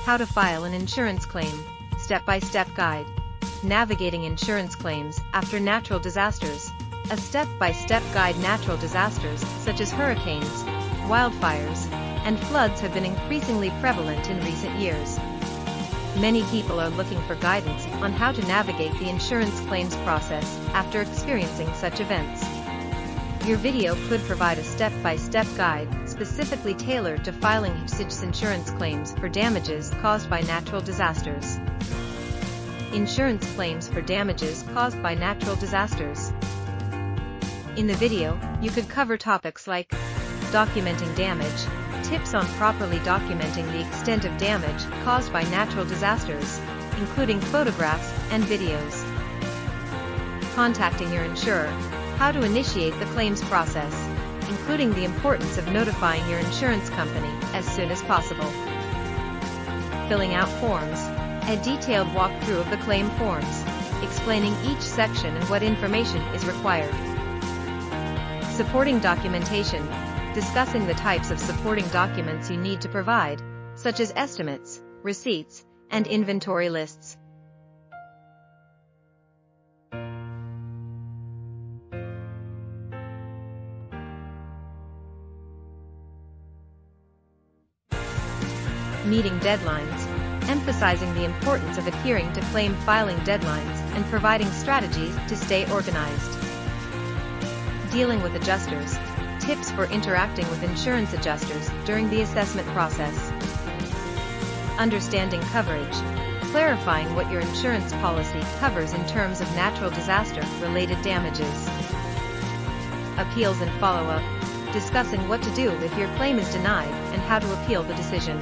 How to file an insurance claim. Step-by-step guide. Navigating insurance claims after natural disasters. A step-by-step guide. Natural disasters, such as hurricanes, wildfires, and floods have been increasingly prevalent in recent years. Many people are looking for guidance on how to navigate the insurance claims process after experiencing such events. Your video could provide a step-by-step guide specifically tailored to filing insurance claims for damages caused by natural disasters. Insurance claims for damages caused by natural disasters. In the video, you could cover topics like documenting damage, tips on properly documenting the extent of damage caused by natural disasters, including photographs and videos. Contacting your insurer, how to initiate the claims process, including the importance of notifying your insurance company as soon as possible. Filling out forms, a detailed walkthrough of the claim forms, explaining each section and what information is required. Supporting documentation, discussing the types of supporting documents you need to provide, such as estimates, receipts, and inventory lists. Meeting deadlines, emphasizing the importance of adhering to claim filing deadlines and providing strategies to stay organized. Dealing with adjusters, tips for interacting with insurance adjusters during the assessment process. Understanding coverage, clarifying what your insurance policy covers in terms of natural disaster-related damages. Appeals and follow-up, discussing what to do if your claim is denied and how to appeal the decision.